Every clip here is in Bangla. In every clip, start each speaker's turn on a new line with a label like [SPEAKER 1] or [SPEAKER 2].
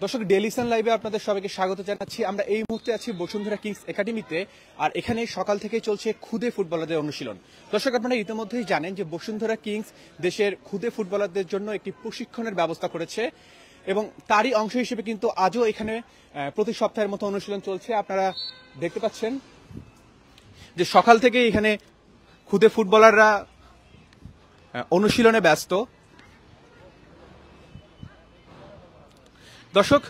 [SPEAKER 1] দর্শক, ডেইলি সান লাইভে আপনাদের সবাইকে স্বাগত জানাচ্ছি। আমরা এই মুহূর্তে আছি বসুন্ধরা কিংস একাডেমিতে, আর এখানে সকাল থেকে চলছে খুদে ফুটবলারদের অনুশীলন। দর্শক, আপনারা ইতিমধ্যেই জানেন যে বসুন্ধরা কিংস দেশের খুদে ফুটবলারদের জন্য একটি প্রশিক্ষণের ব্যবস্থা করেছে এবং তারই অংশ হিসেবে কিন্তু আজও এখানে প্রতি সপ্তাহের মতো অনুশীলন চলছে। আপনারা দেখতে পাচ্ছেন যে সকাল থেকে এখানে খুদে ফুটবলাররা অনুশীলনে ব্যস্ত। দর্শক,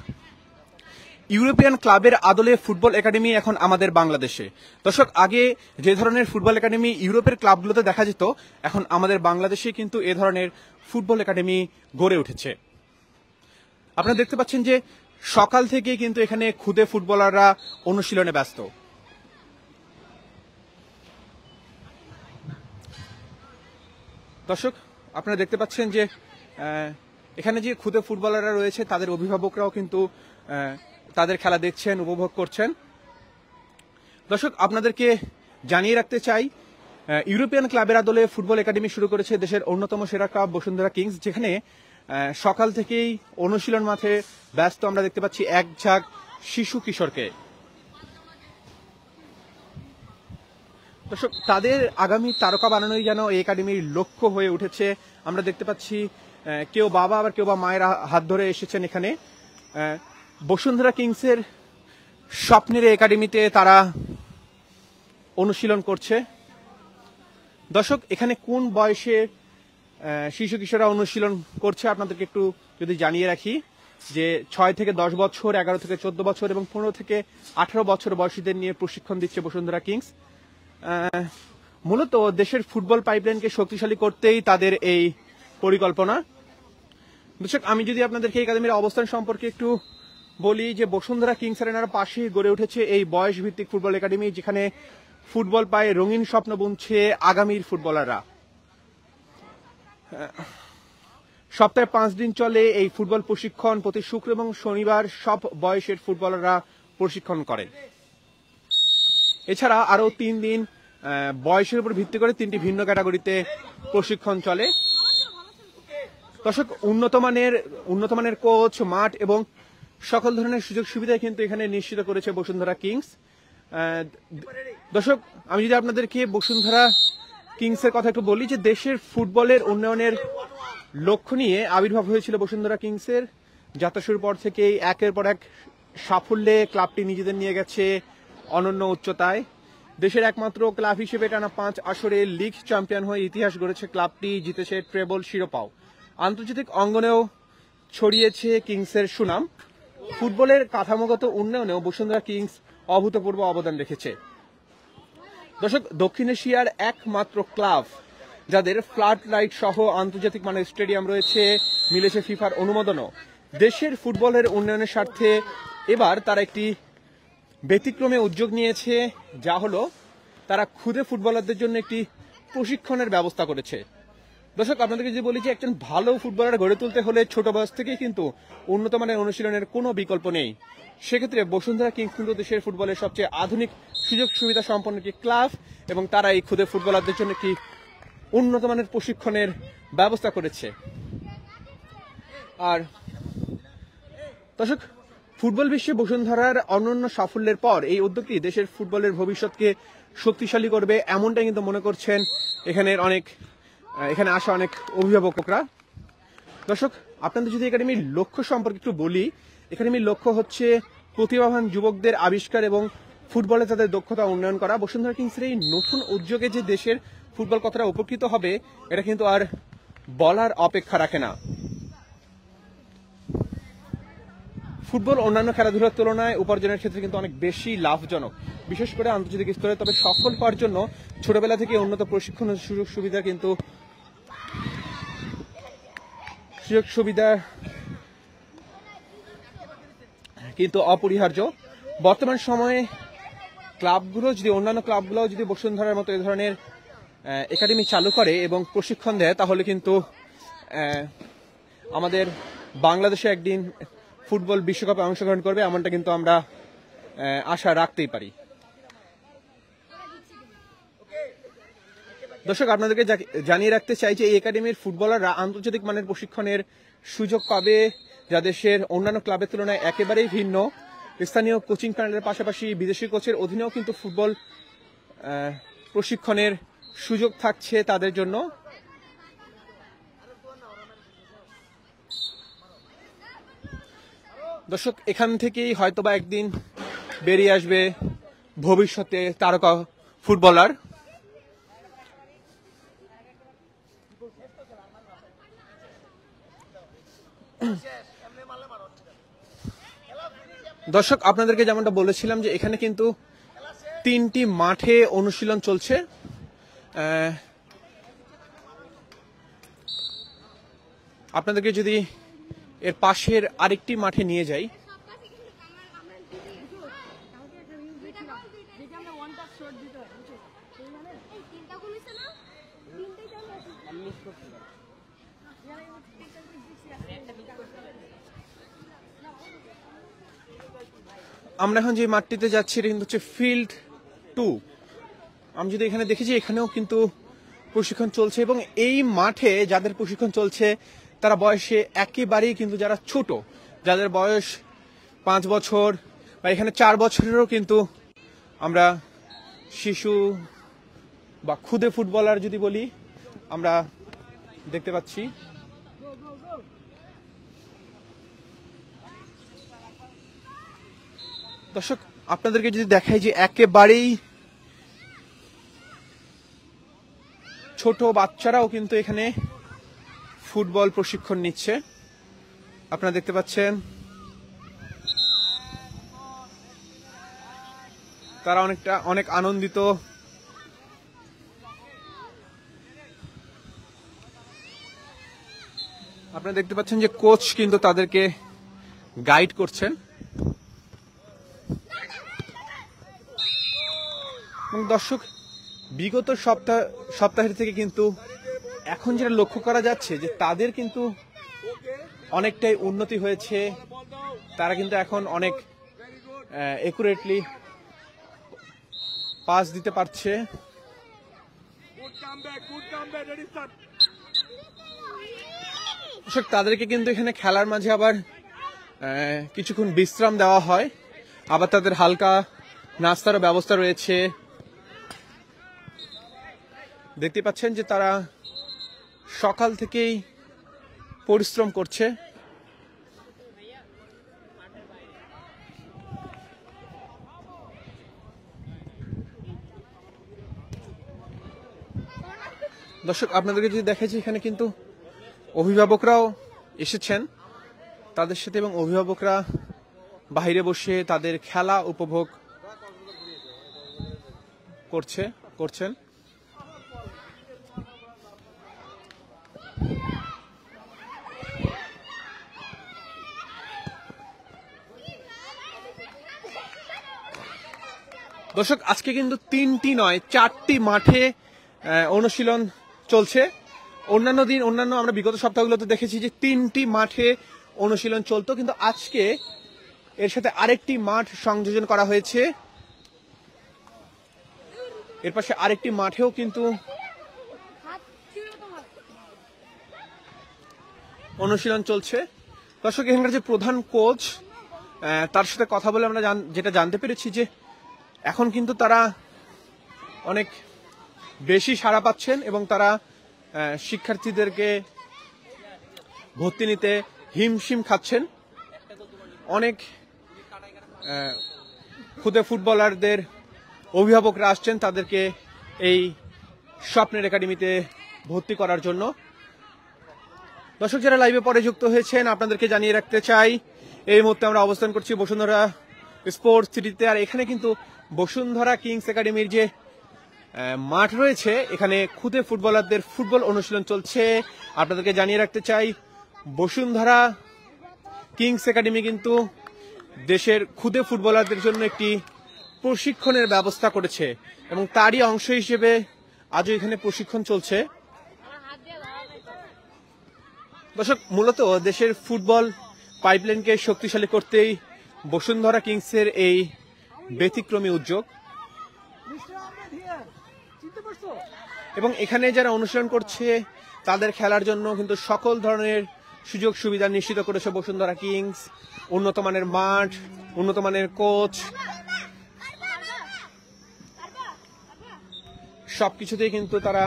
[SPEAKER 1] ইউরোপিয়ান ক্লাবের আদলে ফুটবল একাডেমি এখন আমাদের বাংলাদেশে। দর্শক, আগে যে ধরনের ফুটবল একাডেমি ইউরোপের ক্লাবগুলোতে দেখা যেত, এখন আমাদের বাংলাদেশে কিন্তু এ ধরনের ফুটবল একাডেমি গড়ে উঠেছে। আপনারা দেখতে পাচ্ছেন যে সকাল থেকে কিন্তু এখানে খুদে ফুটবলাররা অনুশীলনে ব্যস্ত। দর্শক, আপনারা দেখতে পাচ্ছেন যে এখানে যে খুদে ফুটবলাররা রয়েছে তাদের অভিভাবকরাও কিন্তু তাদের খেলা দেখছেন, উপভোগ করছেন। দর্শক, আপনাদেরকে জানিয়ে রাখতে চাই, ইউরোপিয়ান ক্লাবের আদলে ফুটবল একাডেমি শুরু করেছে দেশের অন্যতম সেরা ক্লাব বসুন্ধরা কিংস, যেখানে সকাল থেকেই অনুশীলন মাঠে ব্যস্ত আমরা দেখতে পাচ্ছি এক ঝাঁক শিশু কিশোরকে। দর্শক, তাদের আগামী তারকা বানানোই যেন এই একাডেমির লক্ষ্য হয়ে উঠেছে। আমরা দেখতে পাচ্ছি কেউ বাবা আবার কেউ বা মায়ের হাত ধরে এসেছেন এখানে। বসুন্ধরা কিংসের স্বপ্নের একাডেমিতে তারা অনুশীলন করছে। দর্শক, এখানে কোন বয়সে শিশু কিশোররা অনুশীলন করছে আপনাদেরকে একটু যদি জানিয়ে রাখি যে 6 থেকে 10 বছর, 11 থেকে 14 বছর এবং 15 থেকে 18 বছর বয়সীদের নিয়ে প্রশিক্ষণ দিচ্ছে বসুন্ধরা কিংস। মূলত দেশের ফুটবল পাইপলাইনকে শক্তিশালী করতেই তাদের এই পরিকল্পনা। দর্শক, আমি যদি আপনাদেরকে এই একাডেমির অবস্থান সম্পর্কে একটু বলি যে বসুন্ধরা কিংস আরেনার পাশেই গড়ে উঠেছে এই বয়স ভিত্তিক ফুটবল একাডেমি, যেখানে ফুটবল পায়ে রঙিন স্বপ্ন বুনছে আগামীর ফুটবলাররা। সপ্তাহে 5 দিন চলে এই ফুটবল প্রশিক্ষণ। প্রতি শুক্র এবং শনিবার সব বয়সের ফুটবলাররা প্রশিক্ষণ করে। এছাড়া আরো 3 দিন বয়সের উপর ভিত্তি করে 3টি ভিন্ন ক্যাটাগরিতে প্রশিক্ষণ চলে। দর্শক, উন্নত মানের কোচ, মাঠ এবং সকল ধরনের সুযোগ সুবিধা কিন্তু এখানে নিশ্চিত করেছে বসুন্ধরা কিংস। দর্শক, আমি যদি আপনাদেরকে বসুন্ধরা কিংসের কথা একটু বলি যে দেশের ফুটবলের উন্নয়নের লক্ষ্য নিয়ে আবির্ভাব হয়েছিল বসুন্ধরা কিংসের। যাত্রা শুরুর পর থেকেই একের পর এক সাফল্যে ক্লাবটি নিজেদের নিয়ে গেছে অনন্য উচ্চতায়। দেশের একমাত্র ক্লাব হিসেবে টানা 5 আসরে লিগ চ্যাম্পিয়ন হয়ে ইতিহাস গড়েছে ক্লাবটি, জিতেছে ট্রেবল শিরোপাও। আন্তর্জাতিক অঙ্গনেও ছড়িয়েছে কিংসের সুনাম। ফুটবলের কাঠামোগত উন্নয়নেও বসুন্ধরা কিংস অভূতপূর্ব অবদান রেখেছে। দর্শক, দক্ষিণ এশিয়ার একমাত্র ক্লাব যাদের ফ্লাড লাইট সহ আন্তর্জাতিক মানের স্টেডিয়াম রয়েছে, মিলেছে ফিফার অনুমোদনও। দেশের ফুটবলের উন্নয়নের স্বার্থে এবার তারা একটি ব্যতিক্রমে উদ্যোগ নিয়েছে, যা হলো তারা খুদে ফুটবলারদের জন্য একটি প্রশিক্ষণের ব্যবস্থা করেছে। দর্শক, আপনাদেরকে যদি বলি যে একজন ভালো ফুটবলার গড়ে তুলতে হলে ছোট বয়স থেকেই কিন্তু উন্নত মানের অনুশীলনের কোনো বিকল্প নেই। সেক্ষেত্রে বসুন্ধরা কিংস কিন্তু দেশের ফুটবলের সবচেয়ে আধুনিক সুযোগ সুবিধা সম্পন্ন একটি ক্লাব এবং তারা এই খুদে ফুটবলারদের জন্য একটি উন্নত মানের প্রশিক্ষণের ব্যবস্থা করেছে। আর দর্শক, ফুটবল বিশ্বে বসুন্ধরার অনন্য সাফল্যের পর এই উদ্যোগটি দেশের ফুটবলের ভবিষ্যৎকে শক্তিশালী করবে, এমনটাই কিন্তু মনে করছেন এখানে আসা অনেক অভিভাবকরা। দর্শক, আপনাদের যদি একাডেমির লক্ষ্য সম্পর্কে একটু বলি, একাডেমির লক্ষ্য হচ্ছে প্রতিভাবান যুবকদের আবিষ্কার এবং ফুটবলে তাদের দক্ষতা উন্নয়ন করা। বসুন্ধরা কিংসের এই নতুন উদ্যোগে যে দেশের ফুটবল কতটা উপকৃত হবে এটা কিন্তু আর বলার অপেক্ষা রাখে না। ফুটবল অন্যান্য খেলাধুলার তুলনায় উপার্জনের ক্ষেত্রে কিন্তু অনেক বেশি লাভজনক, বিশেষ করে আন্তর্জাতিক স্তরে। তবে সফল হওয়ার জন্য ছোটবেলা থেকে উন্নত প্রশিক্ষণ সুযোগ সুবিধা কিন্তু অপরিহার্য। বর্তমান সময়ে অন্যান্য ক্লাবগুলো যদি বসুন্ধরার মতো এ ধরনের একাডেমি চালু করে এবং প্রশিক্ষণ দেয়, তাহলে কিন্তু আমাদের বাংলাদেশে একদিন ফুটবল বিশ্বকাপে অংশগ্রহণ করবে, এমনটা কিন্তু আমরা আশা রাখতেই পারি। দর্শক, আপনাদেরকে জানিয়ে রাখতে চাই যে এই একাডেমির ফুটবলাররা আন্তর্জাতিক মানের প্রশিক্ষণের সুযোগ পাবে যা দেশের অন্যান্য ক্লাবের তুলনায় একেবারেই ভিন্ন। স্থানীয় কোচিং প্যানেলের পাশাপাশি বিদেশি কোচের অধীনেও কিন্তু ফুটবল প্রশিক্ষণের সুযোগ থাকছে তাদের জন্য। দর্শক, এখান থেকেই হয়তোবা একদিন বেরিয়ে আসবে ভবিষ্যতে তারকা ফুটবলার। দর্শক, আপনাদেরকে যেমনটা বলেছিলাম যে এখানে কিন্তু 3টি মাঠে অনুশীলন চলছে। আপনাদেরকে যদি এর পাশের আরেকটি মাঠে নিয়ে যাই, আমরা এখন যে মাঠটিতে যাচ্ছি এটা কিন্তু হচ্ছে ফিল্ড 2। আমি যদি এখানে দেখেছি এখানেও কিন্তু প্রশিক্ষণ চলছে, এবং এই মাঠে যাদের প্রশিক্ষণ চলছে তারা বয়সে একেবারেই কিন্তু যারা ছোট, যাদের বয়স 5 বছর বা এখানে 4 বছরেরও কিন্তু আমরা শিশু বা খুদে ফুটবলার যদি বলি আমরা দেখতে পাচ্ছি। দর্শক, আপনাদেরকে যদি দেখাই যে একেবারেই ছোট বাচ্চারাও কিন্তু এখানে ফুটবল প্রশিক্ষণ নিচ্ছে, আপনারা দেখতে পাচ্ছেন। তারা অনেক আনন্দিত। আপনারা দেখতে পাচ্ছেন যে কোচ কিন্তু তাদেরকে গাইড করছেন। দর্শক, বিগত সপ্তাহের থেকে কিন্তু এখন যেটা লক্ষ্য করা যাচ্ছে যে তাদের কিন্তু অনেকটাই উন্নতি হয়েছে। তারা কিন্তু এখন অনেক একুরেটলি পাস দিতে পারছে। তাদেরকে কিন্তু এখানে খেলার মাঝে আবার কিছুক্ষণ বিশ্রাম দেওয়া হয়, আবার তাদের হালকা নাস্তারও ব্যবস্থা রয়েছে। দেখতে পাচ্ছেন যে তারা সকাল থেকেই পরিশ্রম করছে। দর্শক, আপনাদেরকে যদি দেখাচ্ছি এখানে কিন্তু অভিভাবকরাও এসেছেন তাদের সাথে, এবং অভিভাবকরা বাইরে বসে তাদের খেলা উপভোগ করছেন। দর্শক, আজকে কিন্তু 3টি নয় 4টি মাঠে অনুশীলন চলছে। অন্যান্য আমরা বিগত সপ্তাহগুলোতে দেখেছি যে 3টি মাঠে অনুশীলন চলতো, কিন্তু আজকে এর সাথে আরেকটি মাঠ সংযোজন করা হয়েছে। এর পাশে আরেকটি মাঠেও কিন্তু অনুশীলন চলছে। দর্শক, এখানকার যে প্রধান কোচ তার সাথে কথা বলে আমরা যেটা জানতে পেরেছি যে এখন কিন্তু তারা অনেক বেশি সাড়া পাচ্ছেন, এবং তারা শিক্ষার্থীদেরকে ভর্তি নিতে হিমশিম খাচ্ছেন। অনেক খুদে ফুটবলারদের অভিভাবকরা আসছেন তাদেরকে এই স্বপ্নের একাডেমিতে ভর্তি করার জন্য। দর্শক, যারা লাইভে পরে যুক্ত হয়েছেন আপনাদেরকে জানিয়ে রাখতে চাই এই মুহূর্তে আমরা অবস্থান করছি বসুন্ধরা স্পোর্টস সিটিতে। আর এখানে কিন্তু বসুন্ধরা কিংস একাডেমির যে মাঠ রয়েছে এখানে খুদে ফুটবলারদের ফুটবল অনুশীলন চলছে। আপনাদেরকে জানিয়ে রাখতে চাই বসুন্ধরা কিংস একাডেমি কিন্তু দেশের খুদে ফুটবলারদের জন্য একটি প্রশিক্ষণের ব্যবস্থা করেছে, এবং তারই অংশ হিসেবে আজও এখানে প্রশিক্ষণ চলছে। দর্শক, মূলত দেশের ফুটবল পাইপলাইনকে শক্তিশালী করতেই বসুন্ধরা কিংসের এই ব্যতিক্রমী উদ্যোগ। এবং এখানে যারা অনুশীলন করছে তাদের খেলার জন্য কিন্তু সকল ধরনের সুযোগ সুবিধা নিশ্চিত করেছে বসুন্ধরা কিংস। উন্নত মানের মাঠ, উন্নত মানের কোচ, সবকিছুতেই কিন্তু তারা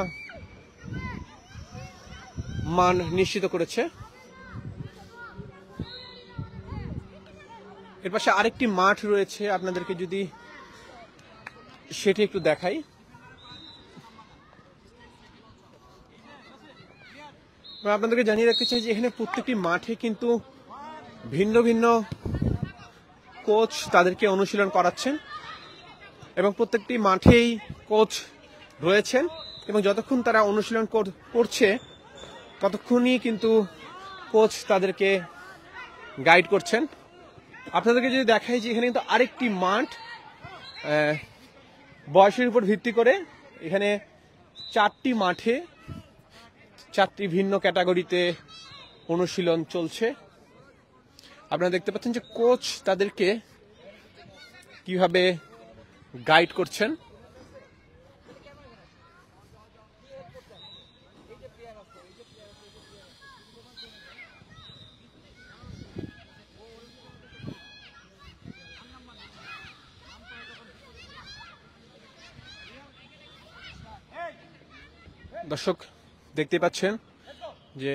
[SPEAKER 1] মান নিশ্চিত করেছে। এর পাশে আরেকটি মাঠ রয়েছে, আপনাদেরকে যদি সেটি একটু দেখাই। আপনাদেরকে জানিয়ে রাখতে চাই যে এখানে প্রত্যেকটি মাঠে কিন্তু ভিন্ন ভিন্ন কোচ তাদেরকে অনুশীলন করাচ্ছেন এবং প্রত্যেকটি মাঠেই কোচ রয়েছেন এবং যতক্ষণ তারা অনুশীলন করছে ততক্ষণই কিন্তু কোচ তাদেরকে গাইড করছেন। আপনাদেরকে যদি দেখাই যে এখানে কিন্তু আরেকটি মাঠ, বয়সের উপর ভিত্তি করে এখানে 4টি মাঠে 4টি ভিন্ন ক্যাটাগরিতে অনুশীলন চলছে। আপনারা দেখতে পাচ্ছেন যে কোচ তাদেরকে কিভাবে গাইড করছেন। দর্শক দেখতে পাচ্ছেন যে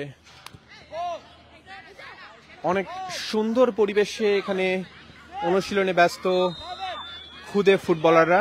[SPEAKER 1] অনেক সুন্দর পরিবেশে এখানে অনুশীলনে ব্যস্ত খুদে ফুটবলাররা।